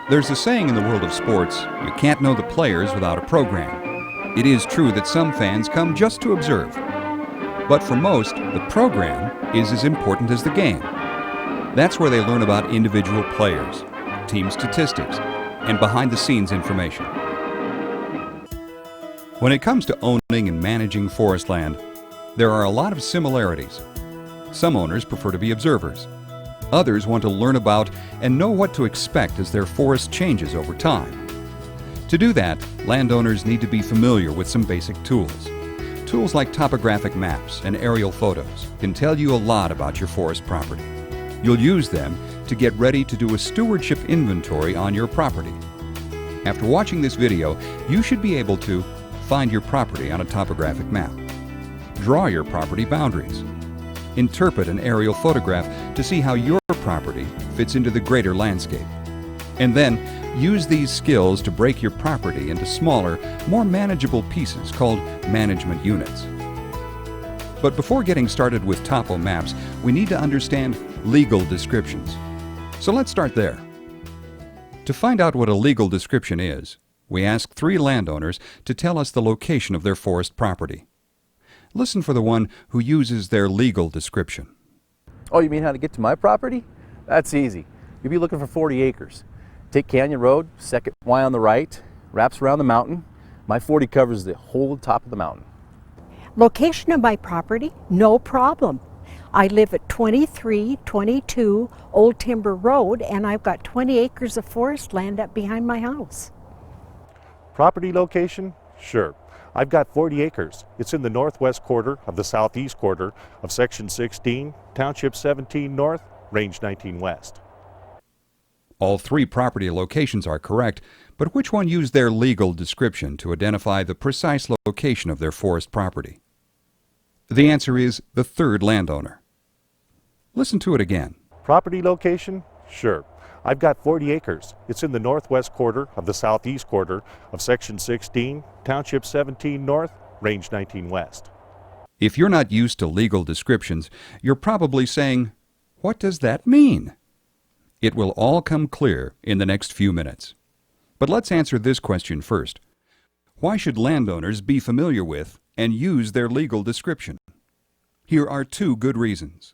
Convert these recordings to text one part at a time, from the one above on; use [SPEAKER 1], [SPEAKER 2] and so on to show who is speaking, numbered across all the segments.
[SPEAKER 1] There's a saying in the world of sports, you can't know the players without a program. It is true that some fans come just to observe. But for most, the program is as important as the game. That's where they learn about individual players, team statistics, and behind-the-scenes information. When it comes to owning and managing forest land, there are a lot of similarities. Some owners prefer to be observers. Others want to learn about and know what to expect as their forest changes over time. To do that, landowners need to be familiar with some basic tools. Tools like topographic maps and aerial photos can tell you a lot about your forest property. You'll use them to get ready to do a stewardship inventory on your property. After watching this video, you should be able to find your property on a topographic map, draw your property boundaries, interpret an aerial photograph to see how your property fits into the greater landscape, and then use these skills to break your property into smaller, more manageable pieces called management units. But before getting started with topo maps, we need to understand legal descriptions. So let's start there. To find out what a legal description is, we ask 3 landowners to tell us the location of their forest property. Listen for the one who uses their legal description.
[SPEAKER 2] Oh, you mean how to get to my property? That's easy. You'll be looking for 40 acres. Take Canyon Road, second Y on the right, wraps around the mountain. My 40 covers the whole top of the mountain.
[SPEAKER 3] Location of my property? No problem. I live at 2322 Old Timber Road, and I've got 20 acres of forest land up behind my house.
[SPEAKER 4] Property location? Sure. I've got 40 acres. It's in the northwest quarter of the southeast quarter of Section 16, Township 17 North, Range 19 West.
[SPEAKER 1] All 3 property locations are correct, but which one used their legal description to identify the precise location of their forest property? The answer is the 3rd landowner. Listen to it again.
[SPEAKER 4] Property location? Sure. I've got 40 acres. It's in the northwest quarter of the southeast quarter of Section 16, Township 17 North, Range 19 West.
[SPEAKER 1] If you're not used to legal descriptions, you're probably saying, "What does that mean?" It will all come clear in the next few minutes. But let's answer this question first. Why should landowners be familiar with and use their legal description? Here are 2 good reasons.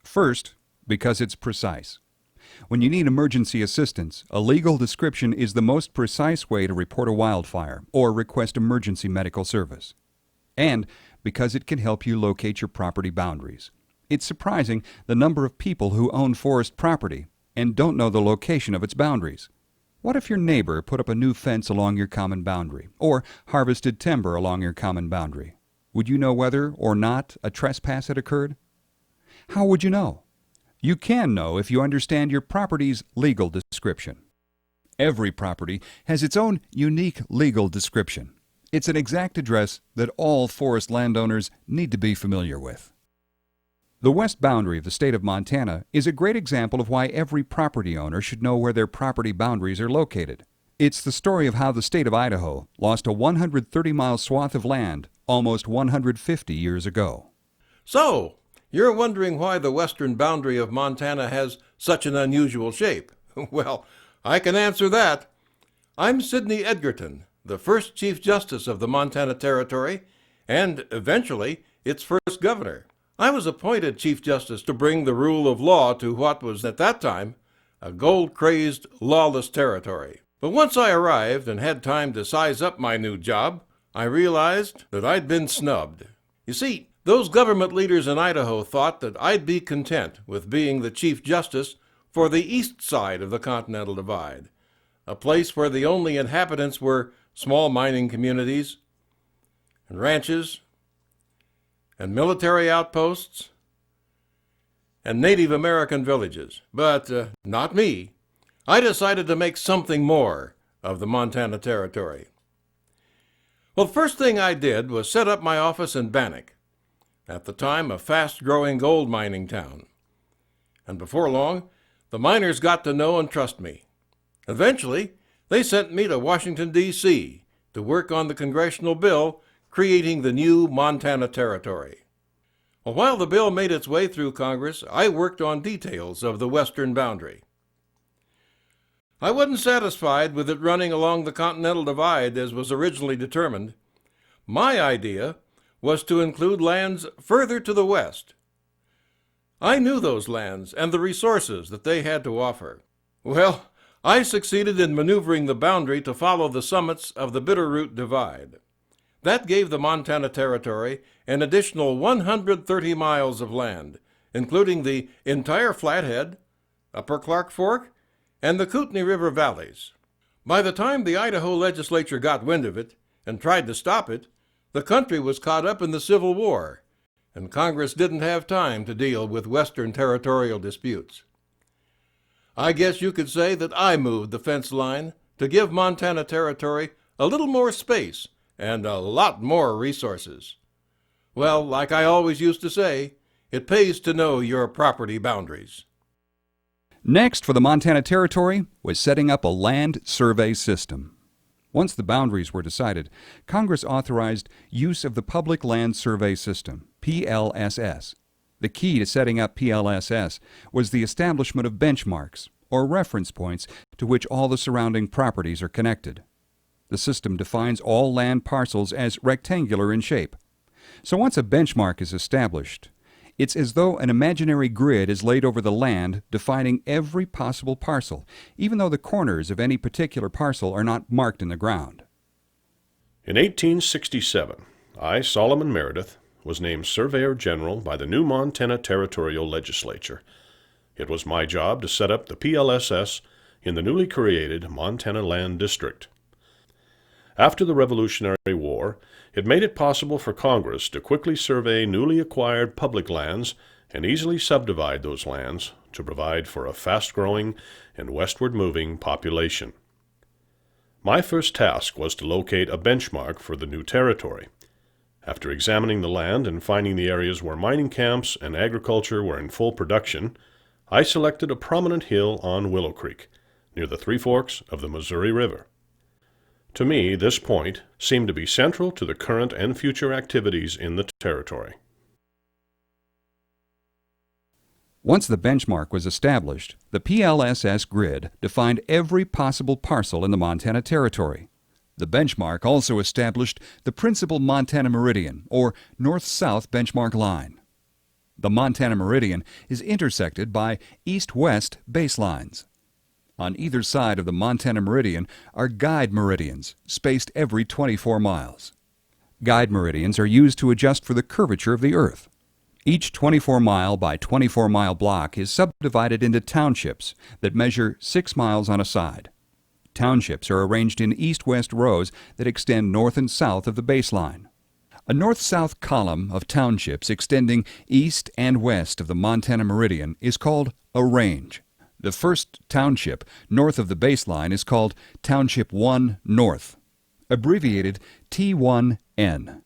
[SPEAKER 1] First, because it's precise. When you need emergency assistance, a legal description is the most precise way to report a wildfire or request emergency medical service. And because it can help you locate your property boundaries. It's surprising the number of people who own forest property and don't know the location of its boundaries. What if your neighbor put up a new fence along your common boundary or harvested timber along your common boundary? Would you know whether or not a trespass had occurred? How would you know? You can know if you understand your property's legal description. Every property has its own unique legal description. It's an exact address that all forest landowners need to be familiar with. The west boundary of the state of Montana is a great example of why every property owner should know where their property boundaries are located. It's the story of how the state of Idaho lost a 130-mile swath of land almost 150 years ago.
[SPEAKER 5] So, you're wondering why the western boundary of Montana has such an unusual shape. Well, I can answer that. I'm Sidney Edgerton, the first Chief Justice of the Montana Territory, and eventually its first governor. I was appointed Chief Justice to bring the rule of law to what was at that time a gold-crazed, lawless territory. But once I arrived and had time to size up my new job, I realized that I'd been snubbed. You see, those government leaders in Idaho thought that I'd be content with being the Chief Justice for the east side of the Continental Divide, a place where the only inhabitants were small mining communities and ranches and military outposts and Native American villages. But not me. I decided to make something more of the Montana Territory. Well, the first thing I did was set up my office in Bannack, at the time a fast-growing gold mining town. And before long, the miners got to know and trust me. Eventually, they sent me to Washington, D.C. to work on the congressional bill creating the new Montana Territory. Well, while the bill made its way through Congress, I worked on details of the western boundary. I wasn't satisfied with it running along the Continental Divide as was originally determined. My idea was to include lands further to the west. I knew those lands and the resources that they had to offer. Well, I succeeded in maneuvering the boundary to follow the summits of the Bitterroot Divide. That gave the Montana Territory an additional 130 miles of land, including the entire Flathead, Upper Clark Fork, and the Kootenai River valleys. By the time the Idaho legislature got wind of it and tried to stop it, the country was caught up in the Civil War, and Congress didn't have time to deal with Western territorial disputes. I guess you could say that I moved the fence line to give Montana Territory a little more space and a lot more resources. Well, like I always used to say, it pays to know your property boundaries.
[SPEAKER 1] Next for the Montana Territory was setting up a land survey system. Once the boundaries were decided, Congress authorized use of the Public Land Survey System, PLSS. The key to setting up PLSS was the establishment of benchmarks, or reference points, to which all the surrounding properties are connected. The system defines all land parcels as rectangular in shape. So once a benchmark is established, it's as though an imaginary grid is laid over the land, defining every possible parcel, even though the corners of any particular parcel are not marked in the ground.
[SPEAKER 6] In 1867, I, Solomon Meredith, was named Surveyor General by the new Montana Territorial Legislature. It was my job to set up the PLSS in the newly created Montana Land District. After the Revolutionary War, it made it possible for Congress to quickly survey newly acquired public lands and easily subdivide those lands to provide for a fast-growing and westward-moving population. My first task was to locate a benchmark for the new territory. After examining the land and finding the areas where mining camps and agriculture were in full production, I selected a prominent hill on Willow Creek, near the Three Forks of the Missouri River. To me, this point seemed to be central to the current and future activities in the territory.
[SPEAKER 1] Once the benchmark was established, the PLSS grid defined every possible parcel in the Montana Territory. The benchmark also established the principal Montana Meridian, or north-south benchmark line. The Montana Meridian is intersected by east-west baselines. On either side of the Montana Meridian are guide meridians, spaced every 24 miles. Guide meridians are used to adjust for the curvature of the Earth. Each 24-mile by 24-mile block is subdivided into townships that measure 6 miles on a side. Townships are arranged in east-west rows that extend north and south of the baseline. A north-south column of townships extending east and west of the Montana Meridian is called a range. The first township north of the baseline is called Township 1 North, abbreviated T1N.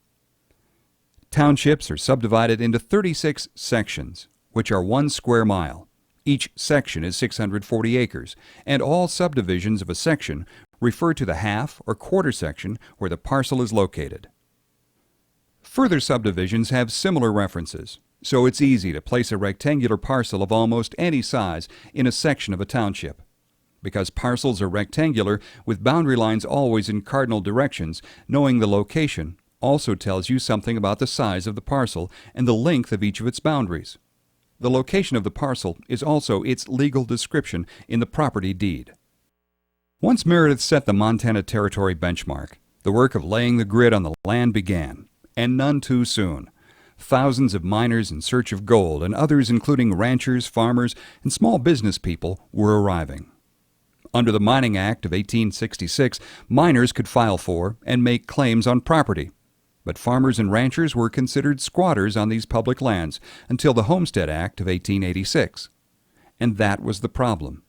[SPEAKER 1] Townships are subdivided into 36 sections, which are 1 square mile. Each section is 640 acres, and all subdivisions of a section refer to the half or quarter section where the parcel is located. Further subdivisions have similar references, so it's easy to place a rectangular parcel of almost any size in a section of a township. Because parcels are rectangular, with boundary lines always in cardinal directions, knowing the location also tells you something about the size of the parcel and the length of each of its boundaries. The location of the parcel is also its legal description in the property deed. Once Meredith set the Montana Territory benchmark, the work of laying the grid on the land began, and none too soon. Thousands of miners in search of gold and others, including ranchers, farmers, and small business people, were arriving. Under the Mining Act of 1866, miners could file for and make claims on property. But farmers and ranchers were considered squatters on these public lands until the Homestead Act of 1886. And that was the problem.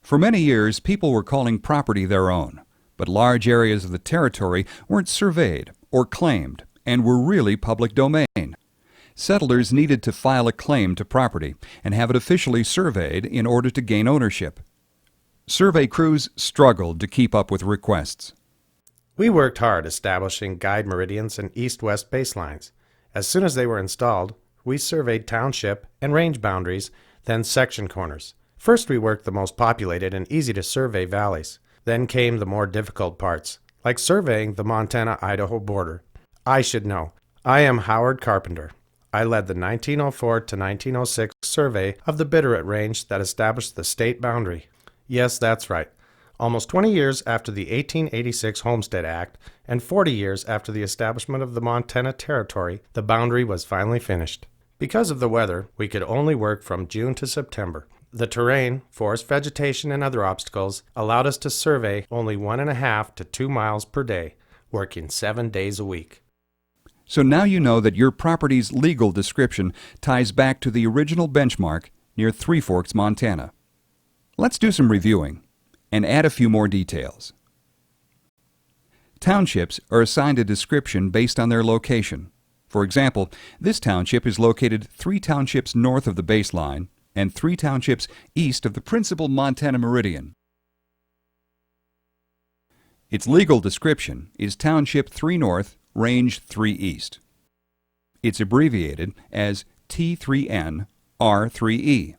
[SPEAKER 1] For many years, people were calling property their own, but large areas of the territory weren't surveyed or claimed and were really public domain. Settlers needed to file a claim to property and have it officially surveyed in order to gain ownership. Survey crews struggled to keep up with requests.
[SPEAKER 7] We worked hard establishing guide meridians and east-west baselines. As soon as they were installed, we surveyed township and range boundaries, then section corners. First, we worked the most populated and easy to survey valleys. Then came the more difficult parts, like surveying the Montana-Idaho border. I should know. I am Howard Carpenter. I led the 1904 to 1906 survey of the Bitterroot Range that established the state boundary. Yes, that's right. Almost 20 years after the 1886 Homestead Act and 40 years after the establishment of the Montana Territory, the boundary was finally finished. Because of the weather, we could only work from June to September. The terrain, forest vegetation, and other obstacles allowed us to survey only 1.5 to 2 miles per day, working 7 days a week.
[SPEAKER 1] So now you know that your property's legal description ties back to the original benchmark near Three Forks, Montana. Let's do some reviewing and add a few more details. Townships are assigned a description based on their location. For example, this township is located 3 townships north of the baseline and 3 townships east of the principal Montana meridian. Its legal description is Township 3 North, Range 3 East. It's abbreviated as T3N R3E.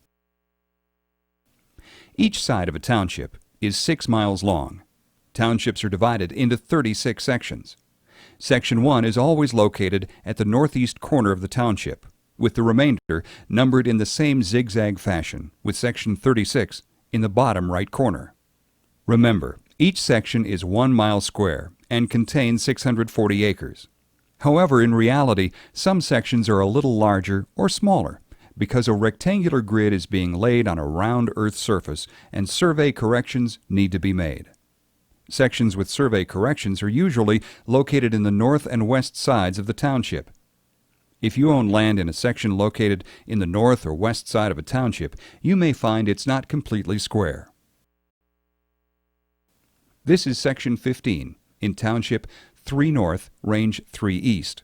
[SPEAKER 1] Each side of a township is 6 miles long. Townships are divided into 36 sections. Section 1 is always located at the northeast corner of the township, with the remainder numbered in the same zigzag fashion, with Section 36 in the bottom right corner. Remember, each section is 1 mile square and contains 640 acres. However, in reality, some sections are a little larger or smaller because a rectangular grid is being laid on a round earth surface and survey corrections need to be made. Sections with survey corrections are usually located in the north and west sides of the township. If you own land in a section located in the north or west side of a township, you may find it's not completely square. This is Section 15 in Township 3 North, Range 3 East.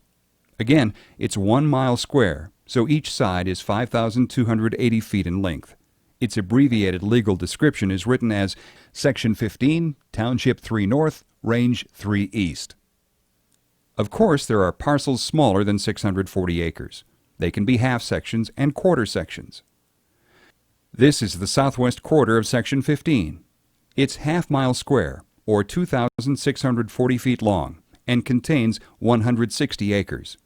[SPEAKER 1] Again, it's 1 mile square, so each side is 5,280 feet in length. Its abbreviated legal description is written as Section 15, Township 3 North, Range 3 East. Of course, there are parcels smaller than 640 acres. They can be half sections and quarter sections. This is the southwest quarter of Section 15. It's half-mile square, or 2,640 feet long, and contains 160 acres.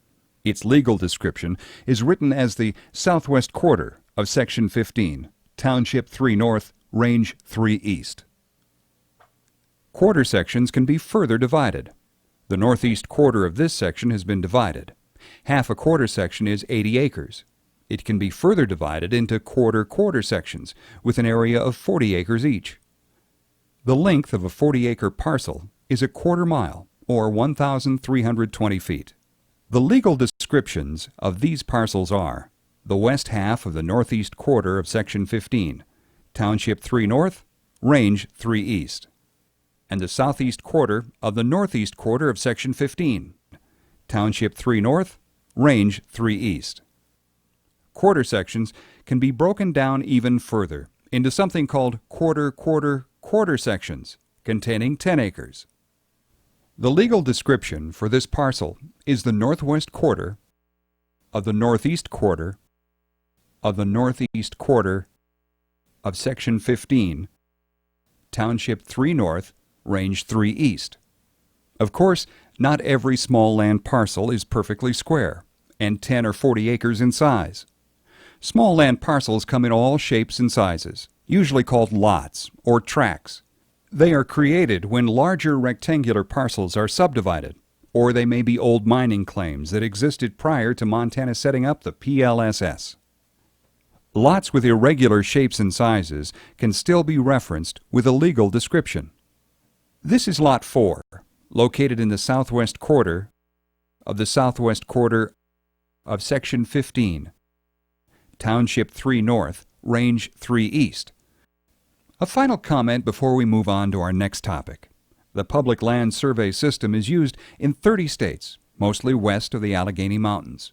[SPEAKER 1] Its legal description is written as the southwest quarter of Section 15, Township 3 North, Range 3 East. Quarter sections can be further divided. The northeast quarter of this section has been divided. Half a quarter section is 80 acres. It can be further divided into quarter sections with an area of 40 acres each. The length of a 40-acre parcel is a quarter mile, or 1,320 feet. The legal descriptions of these parcels are the west half of the northeast quarter of Section 15, Township 3 North, Range 3 East, and the southeast quarter of the northeast quarter of Section 15, Township 3 North, Range 3 East. Quarter sections can be broken down even further into something called quarter sections, containing 10 acres. The legal description for this parcel is the northwest quarter of the northeast quarter of the northeast quarter of Section 15, Township 3 North, Range 3 East. Of course, not every small land parcel is perfectly square and 10 or 40 acres in size. Small land parcels come in all shapes and sizes, usually called lots or tracts. They are created when larger rectangular parcels are subdivided, or they may be old mining claims that existed prior to Montana setting up the PLSS. Lots with irregular shapes and sizes can still be referenced with a legal description. This is Lot 4, located in the southwest quarter of Section 15, Township 3 North, Range 3 East. A final comment before we move on to our next topic. The Public Land Survey System is used in 30 states, mostly west of the Allegheny Mountains.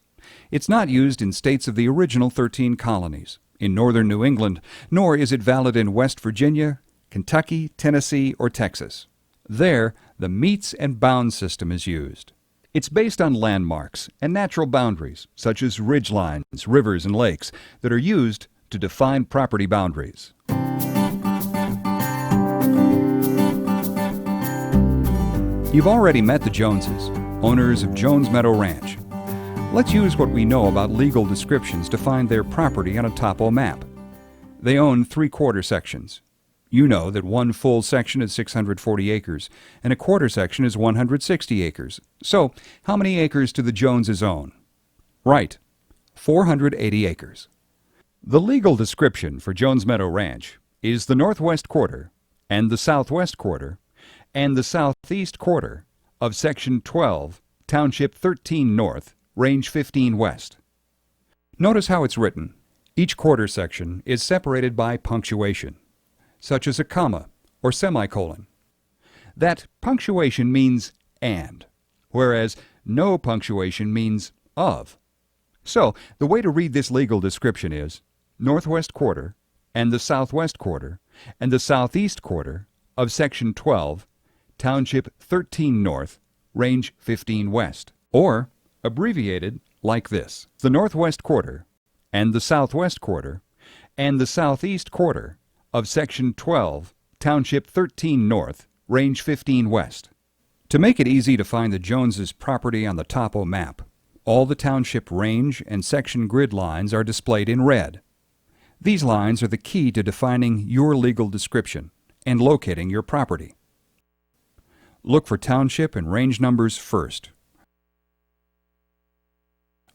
[SPEAKER 1] It's not used in states of the original 13 colonies, in northern New England, nor is it valid in West Virginia, Kentucky, Tennessee, or Texas. There, the meets and bounds system is used. It's based on landmarks and natural boundaries, such as ridge lines, rivers, and lakes, that are used to define property boundaries. You've already met the Joneses, owners of Jones Meadow Ranch. Let's use what we know about legal descriptions to find their property on a topo map. They own 3/4 sections. You know that one full section is 640 acres, and a quarter section is 160 acres. So, how many acres do the Joneses own? Right, 480 acres. The legal description for Jones Meadow Ranch is the northwest quarter and the southwest quarter and the southeast quarter of Section 12, Township 13 North, Range 15 West. Notice how it's written. Each quarter section is separated by punctuation, such as a comma or semicolon. That punctuation means and, whereas no punctuation means of. So, the way to read this legal description is northwest quarter and the southwest quarter and the southeast quarter of Section 12, Township 13 North, Range 15 West, or abbreviated like this: the northwest quarter and the southwest quarter and the southeast quarter of Section 12, Township 13 North, Range 15 West. To make it easy to find the Joneses' property on the topo map, all the township range and section grid lines are displayed in red. These lines are the key to defining your legal description and locating your property. Look for township and range numbers first.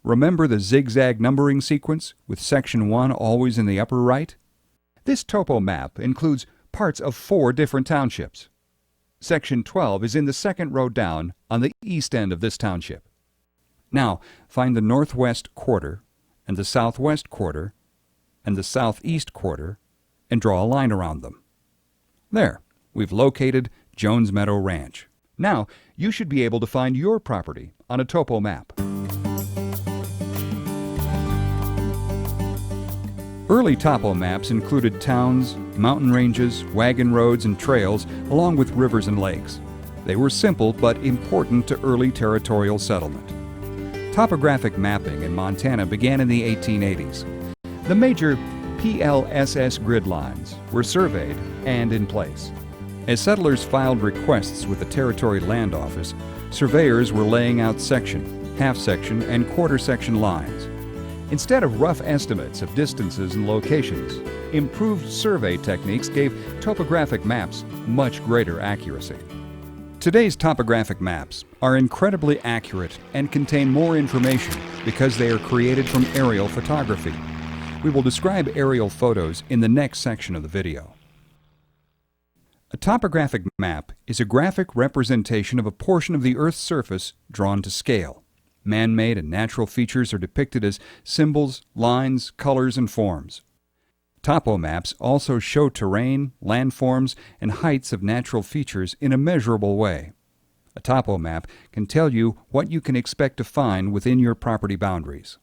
[SPEAKER 1] Remember the zigzag numbering sequence with Section 1 always in the upper right? This topo map includes parts of 4 different townships. Section 12 is in the second row down on the east end of this township. Now, find the northwest quarter and the southwest quarter and the southeast quarter and draw a line around them. There, we've located Jones Meadow Ranch. Now, you should be able to find your property on a topo map. Early topo maps included towns, mountain ranges, wagon roads, and trails, along with rivers and lakes. They were simple but important to early territorial settlement. Topographic mapping in Montana began in the 1880s. The major PLSS grid lines were surveyed and in place. As settlers filed requests with the Territory Land Office, surveyors were laying out section, half-section, and quarter-section lines. Instead of rough estimates of distances and locations, improved survey techniques gave topographic maps much greater accuracy. Today's topographic maps are incredibly accurate and contain more information because they are created from aerial photography. We will describe aerial photos in the next section of the video. A topographic map is a graphic representation of a portion of the Earth's surface drawn to scale. Man-made and natural features are depicted as symbols, lines, colors, and forms. Topo maps also show terrain, landforms, and heights of natural features in a measurable way. A topo map can tell you what you can expect to find within your property boundaries.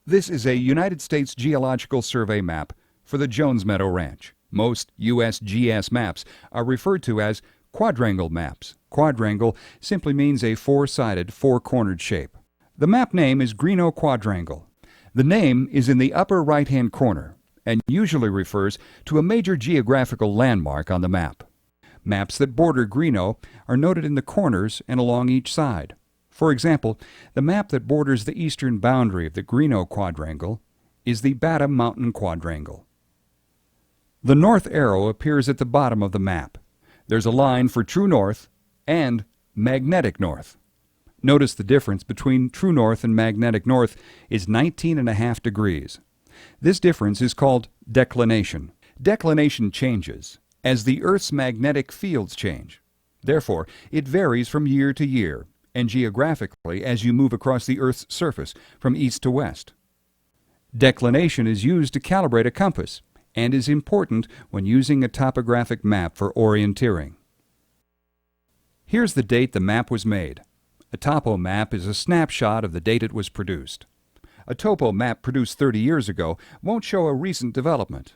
[SPEAKER 1] This is a United States Geological Survey map for the Jones Meadow Ranch. Most USGS maps are referred to as quadrangle maps. Quadrangle simply means a 4-sided, 4-cornered shape. The map name is Greenough Quadrangle. The name is in the upper right-hand corner and usually refers to a major geographical landmark on the map. Maps that border Greenough are noted in the corners and along each side. For example, the map that borders the eastern boundary of the Greenough Quadrangle is the Batum Mountain Quadrangle. The north arrow appears at the bottom of the map. There's a line for true north and magnetic north. Notice the difference between true north and magnetic north is 19.5 degrees. This difference is called declination. Declination changes as the Earth's magnetic fields change. Therefore, it varies from year to year and geographically as you move across the Earth's surface from east to west. Declination is used to calibrate a compass and is important when using a topographic map for orienteering. Here's the date the map was made. A topo map is a snapshot of the date it was produced. A topo map produced 30 years ago won't show a recent development.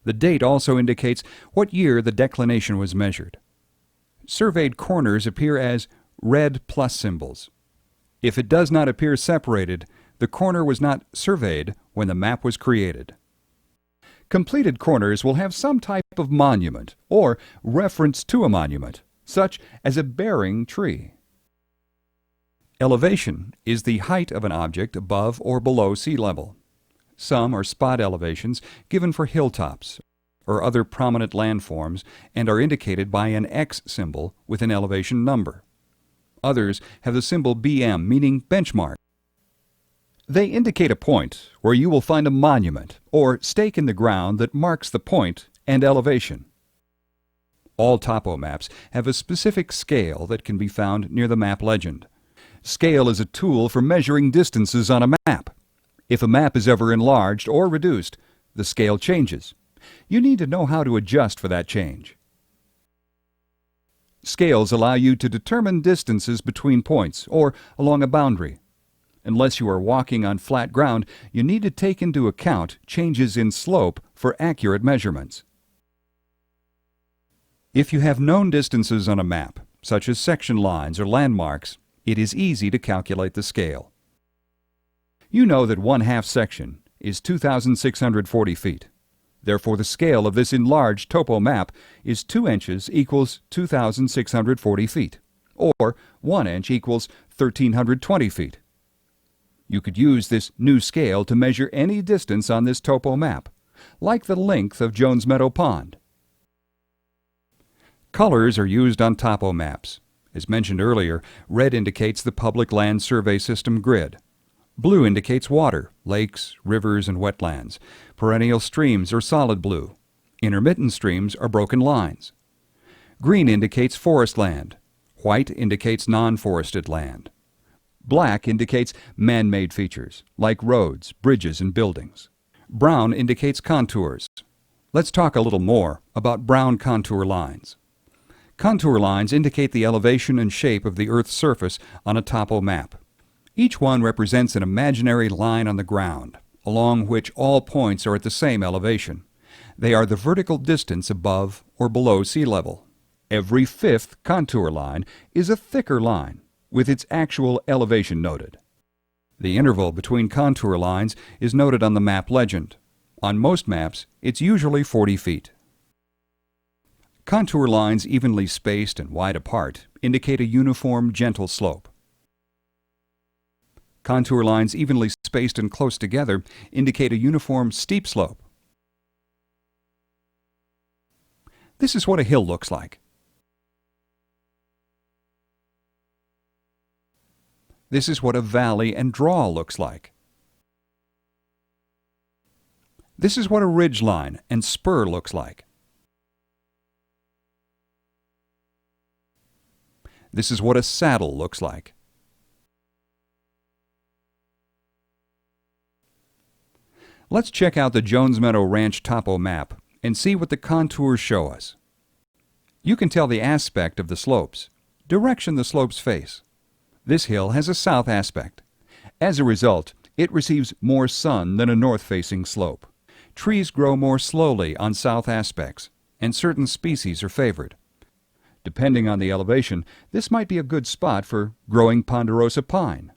[SPEAKER 1] The date also indicates what year the declination was measured. Surveyed corners appear as red plus symbols. If it does not appear separated, the corner was not surveyed when the map was created. Completed corners will have some type of monument or reference to a monument, such as a bearing tree. Elevation is the height of an object above or below sea level. Some are spot elevations given for hilltops or other prominent landforms and are indicated by an X symbol with an elevation number. Others have the symbol BM, meaning benchmark. They indicate a point where you will find a monument or stake in the ground that marks the point and elevation. All topo maps have a specific scale that can be found near the map legend. Scale is a tool for measuring distances on a map. If a map is ever enlarged or reduced, the scale changes. You need to know how to adjust for that change. Scales allow you to determine distances between points or along a boundary. Unless you are walking on flat ground, you need to take into account changes in slope for accurate measurements. If you have known distances on a map, such as section lines or landmarks, it is easy to calculate the scale. You know that 1/2 section is 2,640 feet. Therefore, the scale of this enlarged topo map is 2 inches equals 2,640 feet, or 1 inch equals 1,320 feet. You could use this new scale to measure any distance on this topo map, like the length of Jones Meadow Pond. Colors are used on topo maps. As mentioned earlier, red indicates the Public Land Survey System grid. Blue indicates water, lakes, rivers, and wetlands. Perennial streams are solid blue. Intermittent streams are broken lines. Green indicates forest land. White indicates non-forested land. Black indicates man-made features, like roads, bridges, and buildings. Brown indicates contours. Let's talk a little more about brown contour lines. Contour lines indicate the elevation and shape of the Earth's surface on a topo map. Each one represents an imaginary line on the ground, along which all points are at the same elevation. They are the vertical distance above or below sea level. Every 5th contour line is a thicker line, with its actual elevation noted. The interval between contour lines is noted on the map legend. On most maps, it's usually 40 feet. Contour lines evenly spaced and wide apart indicate a uniform, gentle slope. Contour lines evenly spaced and close together indicate a uniform, steep slope. This is what a hill looks like. This is what a valley and draw looks like. This is what a ridge line and spur looks like. This is what a saddle looks like. Let's check out the Jones Meadow Ranch topo map and see what the contours show us. You can tell the aspect of the slopes, direction the slopes face. This hill has a south aspect. As a result, it receives more sun than a north-facing slope. Trees grow more slowly on south aspects, and certain species are favored. Depending on the elevation, this might be a good spot for growing ponderosa pine.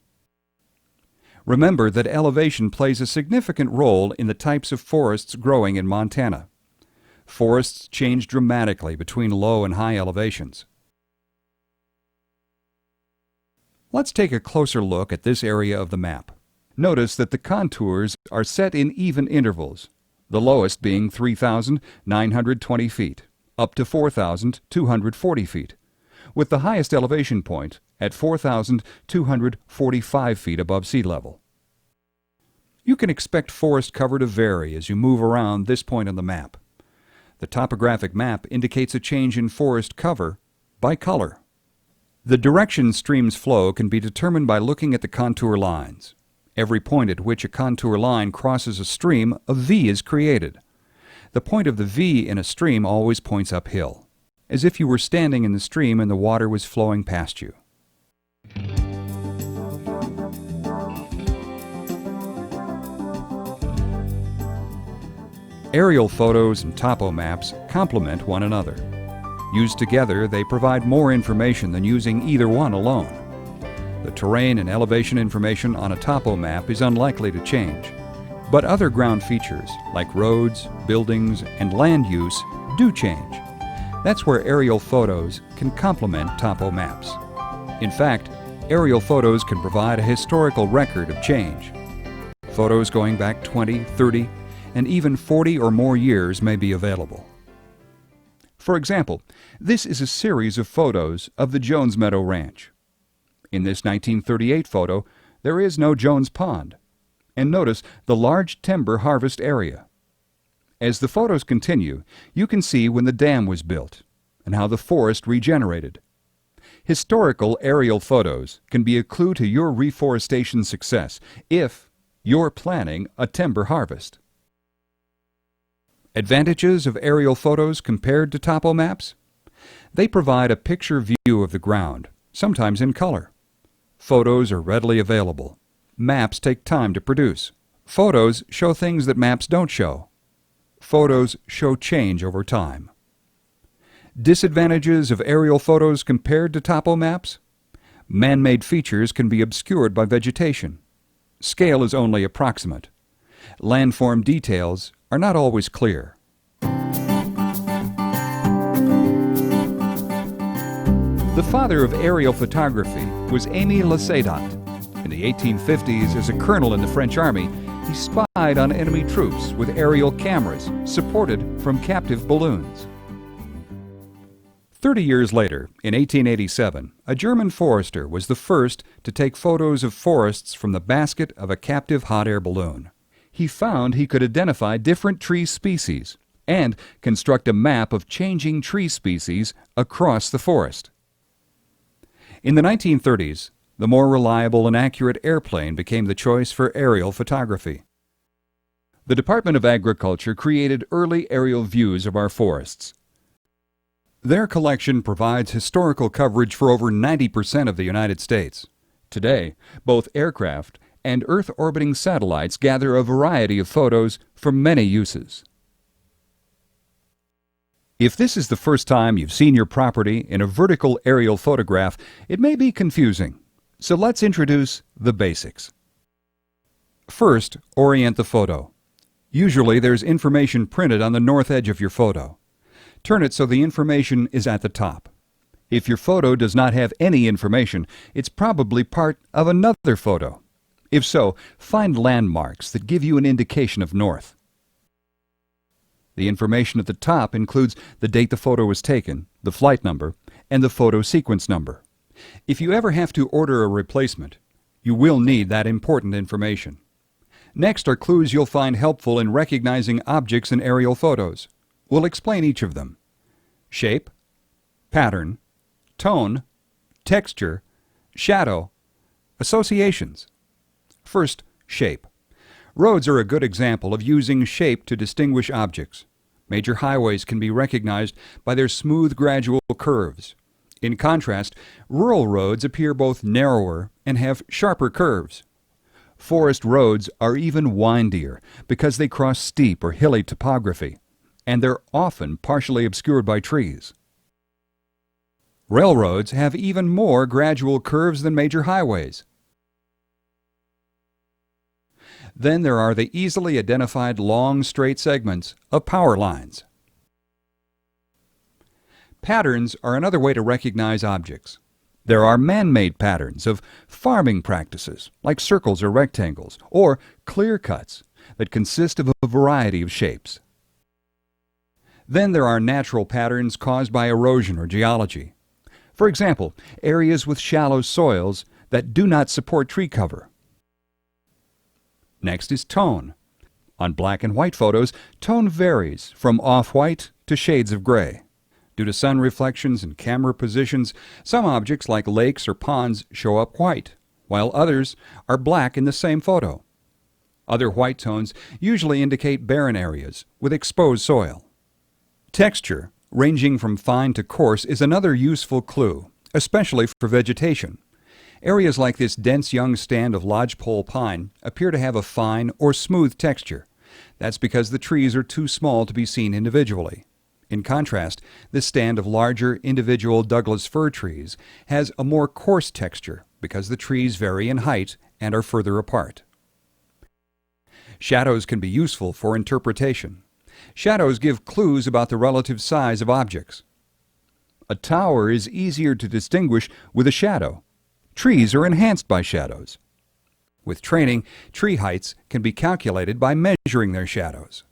[SPEAKER 1] Remember that elevation plays a significant role in the types of forests growing in Montana. Forests change dramatically between low and high elevations. Let's take a closer look at this area of the map. Notice that the contours are set in even intervals, the lowest being 3,920 feet, up to 4,240 feet, with the highest elevation point at 4,245 feet above sea level. You can expect forest cover to vary as you move around this point on the map. The topographic map indicates a change in forest cover by color. The direction streams flow can be determined by looking at the contour lines. Every point at which a contour line crosses a stream, a V is created. The point of the V in a stream always points uphill, as if you were standing in the stream and the water was flowing past you. Aerial photos and topo maps complement one another. Used together, they provide more information than using either one alone. The terrain and elevation information on a topo map is unlikely to change, but other ground features like roads, buildings, and land use do change. That's where aerial photos can complement topo maps. In fact, aerial photos can provide a historical record of change. Photos going back 20, 30, and even 40 or more years may be available. For example, this is a series of photos of the Jones Meadow Ranch. In this 1938 photo, there is no Jones Pond. And notice the large timber harvest area. As the photos continue, you can see when the dam was built and how the forest regenerated. Historical aerial photos can be a clue to your reforestation success if you're planning a timber harvest. Advantages of aerial photos compared to topo maps? They provide a picture view of the ground, sometimes in color. Photos are readily available. Maps take time to produce. Photos show things that maps don't show. Photos show change over time. Disadvantages of aerial photos compared to topo maps? Man-made features can be obscured by vegetation. Scale is only approximate. Landform details are not always clear. The father of aerial photography was Aimé Lassédat. In the 1850s, as a colonel in the French army, he spied on enemy troops with aerial cameras supported from captive balloons. 30 years later, in 1887, a German forester was the first to take photos of forests from the basket of a captive hot air balloon. He found he could identify different tree species and construct a map of changing tree species across the forest. In the 1930s, the more reliable and accurate airplane became the choice for aerial photography. The Department of Agriculture created early aerial views of our forests. Their collection provides historical coverage for over 90% of the United States. Today, both aircraft and Earth-orbiting satellites gather a variety of photos for many uses. If this is the first time you've seen your property in a vertical aerial photograph, it may be confusing. So let's introduce the basics. First, orient the photo. Usually there's information printed on the north edge of your photo. Turn it so the information is at the top. If your photo does not have any information, it's probably part of another photo. If so, find landmarks that give you an indication of north. The information at the top includes the date the photo was taken, the flight number, and the photo sequence number. If you ever have to order a replacement, you will need that important information. Next are clues you'll find helpful in recognizing objects in aerial photos. We'll explain each of them. Shape, pattern, tone, texture, shadow, associations. First, shape. Roads are a good example of using shape to distinguish objects. Major highways can be recognized by their smooth, gradual curves. In contrast, rural roads appear both narrower and have sharper curves. Forest roads are even windier because they cross steep or hilly topography, and they're often partially obscured by trees. Railroads have even more gradual curves than major highways. Then there are the easily identified long, straight segments of power lines. Patterns are another way to recognize objects. There are man-made patterns of farming practices, like circles or rectangles, or clear cuts that consist of a variety of shapes. Then there are natural patterns caused by erosion or geology. For example, areas with shallow soils that do not support tree cover. Next is tone. On black and white photos, tone varies from off-white to shades of gray. Due to sun reflections and camera positions, some objects like lakes or ponds show up white, while others are black in the same photo. Other white tones usually indicate barren areas with exposed soil. Texture, ranging from fine to coarse, is another useful clue, especially for vegetation. Areas like this dense young stand of lodgepole pine appear to have a fine or smooth texture. That's because the trees are too small to be seen individually. In contrast, this stand of larger individual Douglas fir trees has a more coarse texture because the trees vary in height and are further apart. Shadows can be useful for interpretation. Shadows give clues about the relative size of objects. A tower is easier to distinguish with a shadow. Trees are enhanced by shadows. With training, tree heights can be calculated by measuring their shadows.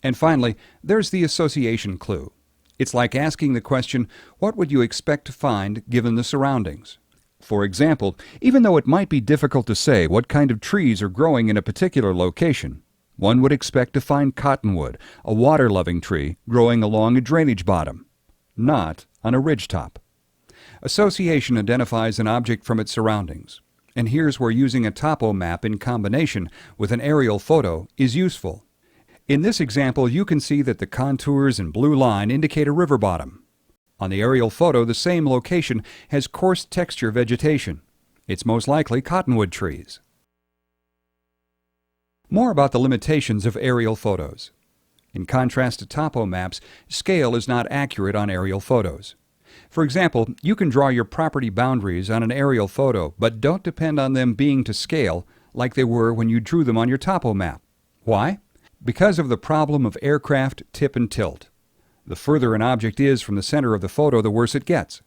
[SPEAKER 1] And finally, there's the association clue. It's like asking the question, what would you expect to find given the surroundings? For example, even though it might be difficult to say what kind of trees are growing in a particular location, one would expect to find cottonwood, a water-loving tree, growing along a drainage bottom, not on a ridgetop. Association identifies an object from its surroundings, and here's where using a topo map in combination with an aerial photo is useful. In this example, you can see that the contours and blue line indicate a river bottom. On the aerial photo, the same location has coarse texture vegetation. It's most likely cottonwood trees. More about the limitations of aerial photos. In contrast to topo maps, scale is not accurate on aerial photos. For example, you can draw your property boundaries on an aerial photo, but don't depend on them being to scale like they were when you drew them on your topo map. Why? Because of the problem of aircraft tip and tilt. The further an object is from the center of the photo, the worse it gets.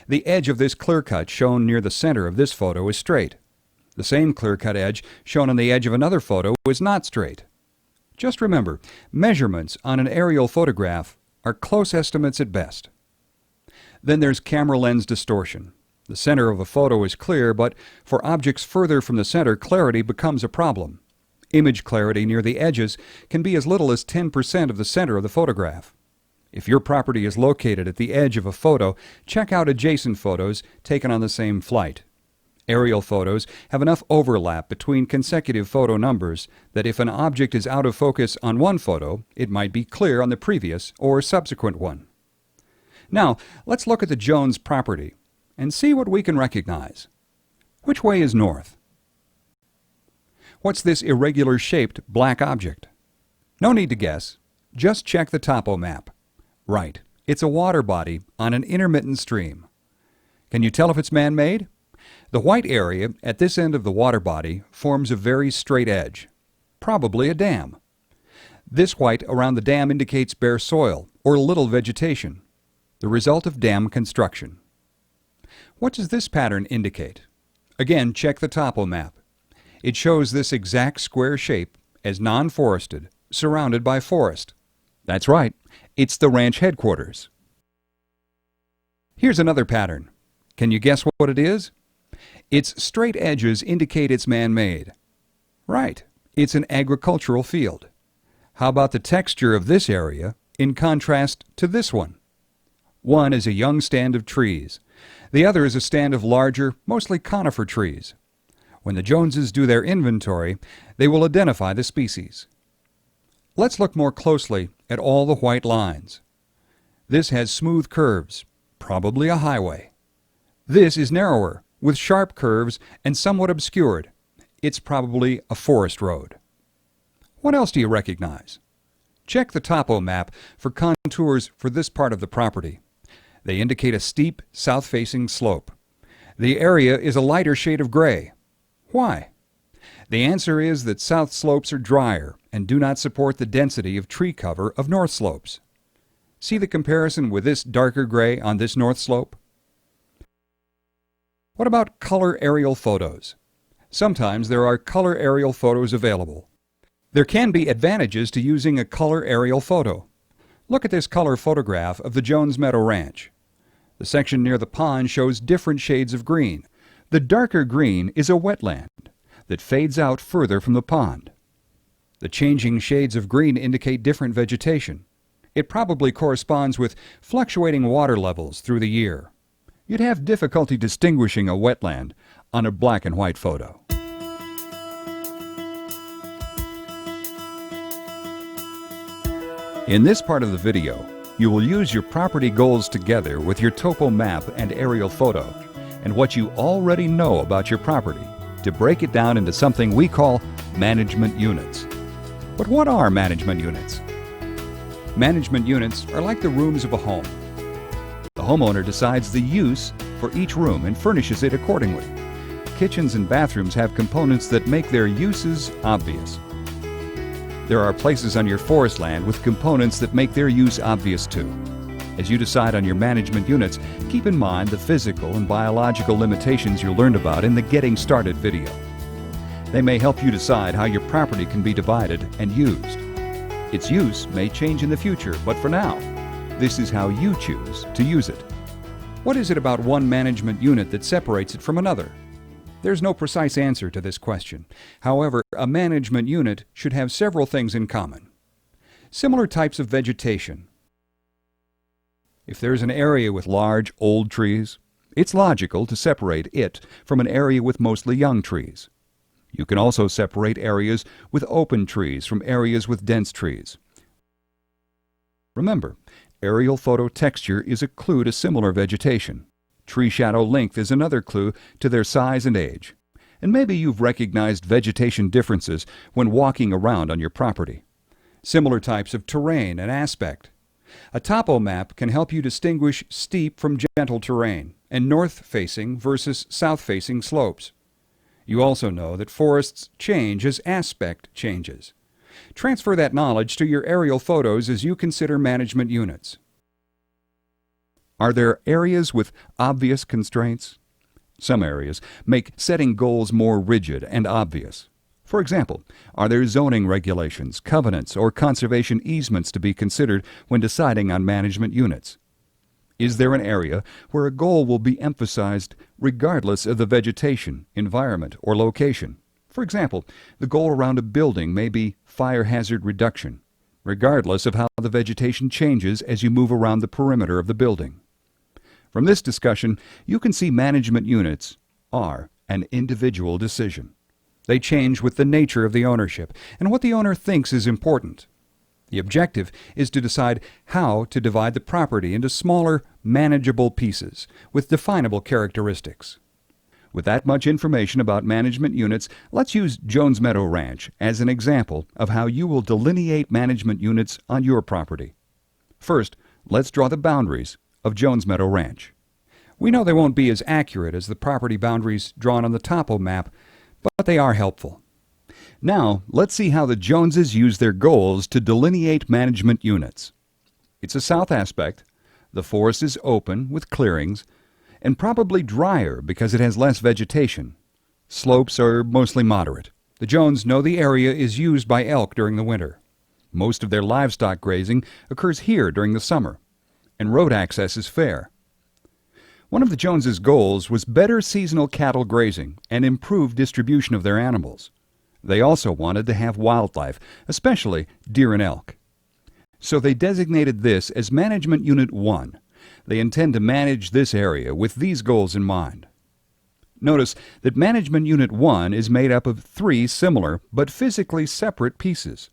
[SPEAKER 1] The edge of this clear cut shown near the center of this photo is straight. The same clear-cut edge shown on the edge of another photo is not straight. Just remember, measurements on an aerial photograph are close estimates at best. Then there's camera lens distortion. The center of a photo is clear, but for objects further from the center, clarity becomes a problem. Image clarity near the edges can be as little as 10% of the center of the photograph. If your property is located at the edge of a photo, check out adjacent photos taken on the same flight. Aerial photos have enough overlap between consecutive photo numbers that if an object is out of focus on one photo, it might be clear on the previous or subsequent one. Now, let's look at the Jones property and see what we can recognize. Which way is north? What's this irregular-shaped black object? No need to guess. Just check the topo map. Right, it's a water body on an intermittent stream. Can you tell if it's man-made? The white area at this end of the water body forms a very straight edge, probably a dam. This white around the dam indicates bare soil or little vegetation, the result of dam construction. What does this pattern indicate? Again, check the topo map. It shows this exact square shape as non-forested, surrounded by forest. That's right, it's the ranch headquarters. Here's another pattern. Can you guess what it is? Its straight edges indicate it's man-made. Right, it's an agricultural field. How about the texture of this area in contrast to this one? One is a young stand of trees. The other is a stand of larger, mostly conifer trees. When the Joneses do their inventory, they will identify the species. Let's look more closely at all the white lines. This has smooth curves, probably a highway. This is narrower, with sharp curves and somewhat obscured. It's probably a forest road. What else do you recognize? Check the topo map for contours for this part of the property. They indicate a steep, south-facing slope. The area is a lighter shade of gray. Why? The answer is that south slopes are drier and do not support the density of tree cover of north slopes. See the comparison with this darker gray on this north slope? What about color aerial photos? Sometimes there are color aerial photos available. There can be advantages to using a color aerial photo. Look at this color photograph of the Jones Meadow Ranch. The section near the pond shows different shades of green. The darker green is a wetland that fades out further from the pond. The changing shades of green indicate different vegetation. It probably corresponds with fluctuating water levels through the year. You'd have difficulty distinguishing a wetland on a black and white photo. In this part of the video, you will use your property goals together with your topo map and aerial photo, and what you already know about your property to break it down into something we call management units. But what are management units? Management units are like the rooms of a home. The homeowner decides the use for each room and furnishes it accordingly. Kitchens and bathrooms have components that make their uses obvious. There are places on your forest land with components that make their use obvious too. As you decide on your management units, keep in mind the physical and biological limitations you learned about in the Getting Started video. They may help you decide how your property can be divided and used. Its use may change in the future, but for now, this is how you choose to use it. What is it about one management unit that separates it from another? There's no precise answer to this question. However, a management unit should have several things in common. Similar types of vegetation. If there's an area with large, old trees, it's logical to separate it from an area with mostly young trees. You can also separate areas with open trees from areas with dense trees. Remember, aerial photo texture is a clue to similar vegetation. Tree shadow length is another clue to their size and age. And maybe you've recognized vegetation differences when walking around on your property. Similar types of terrain and aspect. A topo map can help you distinguish steep from gentle terrain and north-facing versus south-facing slopes. You also know that forests change as aspect changes. Transfer that knowledge to your aerial photos as you consider management units. Are there areas with obvious constraints? Some areas make setting goals more rigid and obvious. For example, are there zoning regulations, covenants, or conservation easements to be considered when deciding on management units? Is there an area where a goal will be emphasized regardless of the vegetation, environment, or location? For example, the goal around a building may be fire hazard reduction, regardless of how the vegetation changes as you move around the perimeter of the building. From this discussion, you can see management units are an individual decision. They change with the nature of the ownership and what the owner thinks is important. The objective is to decide how to divide the property into smaller, manageable pieces with definable characteristics. With that much information about management units, let's use Jones Meadow Ranch as an example of how you will delineate management units on your property. First, let's draw the boundaries of Jones Meadow Ranch. We know they won't be as accurate as the property boundaries drawn on the topo map, but they are helpful. Now, let's see how the Joneses use their goals to delineate management units. It's a south aspect. The forest is open with clearings, and probably drier because it has less vegetation. Slopes are mostly moderate. The Jones know the area is used by elk during the winter. Most of their livestock grazing occurs here during the summer, and road access is fair. One of the Joneses' goals was better seasonal cattle grazing and improved distribution of their animals. They also wanted to have wildlife, especially deer and elk. So they designated this as Management Unit 1. They intend to manage this area with these goals in mind. Notice that Management Unit 1 is made up of 3 similar but physically separate pieces.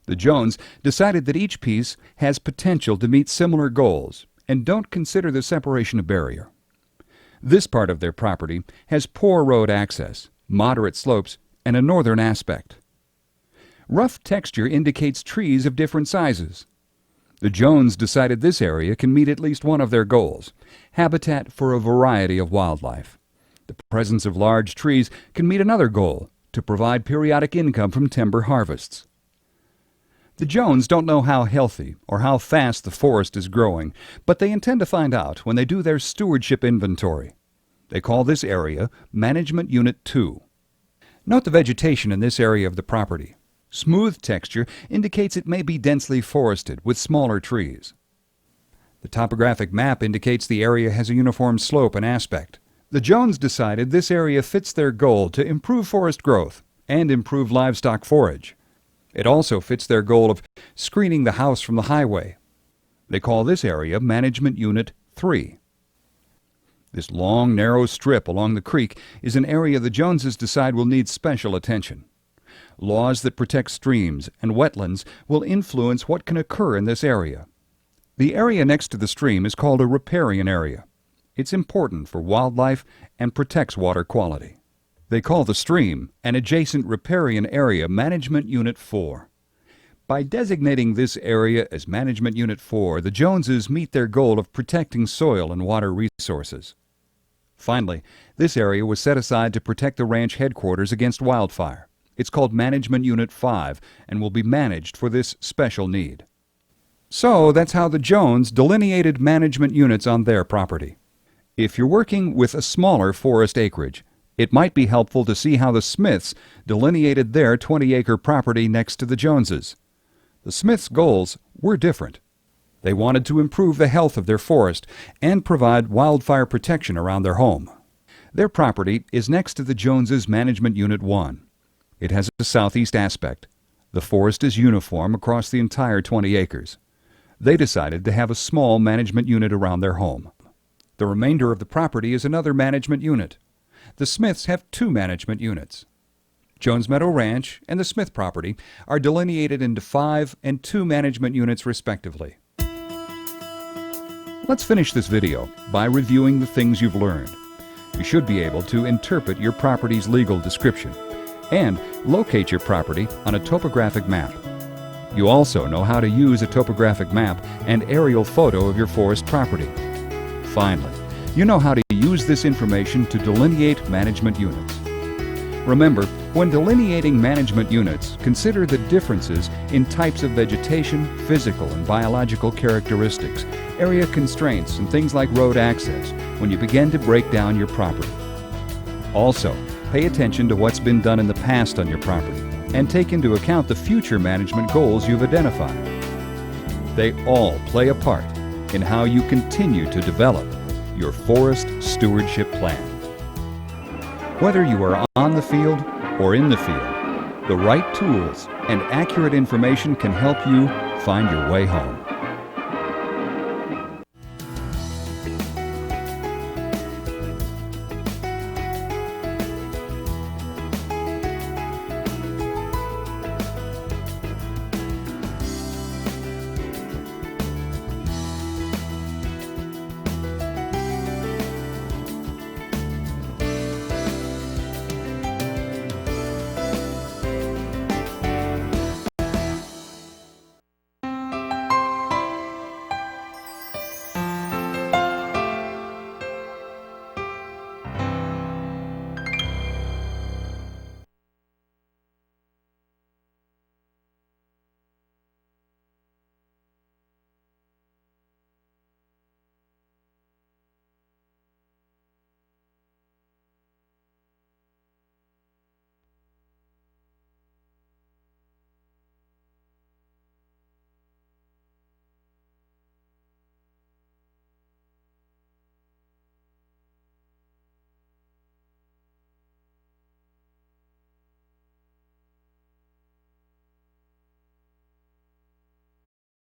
[SPEAKER 1] The Jones decided that each piece has potential to meet similar goals and don't consider the separation a barrier. This part of their property has poor road access, moderate slopes, and a northern aspect. Rough texture indicates trees of different sizes. The Jones decided this area can meet at least one of their goals, habitat for a variety of wildlife. The presence of large trees can meet another goal, to provide periodic income from timber harvests. The Jones don't know how healthy or how fast the forest is growing, but they intend to find out when they do their stewardship inventory. They call this area Management Unit 2. Note the vegetation in this area of the property. Smooth texture indicates it may be densely forested with smaller trees. The topographic map indicates the area has a uniform slope and aspect. The Jones decided this area fits their goal to improve forest growth and improve livestock forage. It also fits their goal of screening the house from the highway. They call this area Management Unit 3. This long, narrow strip along the creek is an area the Joneses decide will need special attention. Laws that protect streams and wetlands will influence what can occur in this area. The area next to the stream is called a riparian area. It's important for wildlife and protects water quality. They call the stream and adjacent riparian area Management Unit 4. By designating this area as Management Unit 4, the Joneses meet their goal of protecting soil and water resources. Finally, this area was set aside to protect the ranch headquarters against wildfire. It's called Management Unit 5 and will be managed for this special need. So that's how the Jones delineated management units on their property. If you're working with a smaller forest acreage, it might be helpful to see how the Smiths delineated their 20-acre property next to the Joneses. The Smiths' goals were different. They wanted to improve the health of their forest and provide wildfire protection around their home. Their property is next to the Joneses' Management Unit 1. It has a southeast aspect. The forest is uniform across the entire 20 acres. They decided to have a small management unit around their home. The remainder of the property is another management unit. The Smiths have 2 management units. Jones Meadow Ranch and the Smith property are delineated into 5 and 2 management units respectively. Let's finish this video by reviewing the things you've learned. You should be able to interpret your property's legal description and locate your property on a topographic map. You also know how to use a topographic map and aerial photo of your forest property. Finally, you know how to use this information to delineate management units. Remember, when delineating management units, consider the differences in types of vegetation, physical and biological characteristics, area constraints, and things like road access when you begin to break down your property. Also, pay attention to what's been done in the past on your property and take into account the future management goals you've identified. They all play a part in how you continue to develop your forest stewardship plan. Whether you are on the field or in the field, the right tools and accurate information can help you find your way home.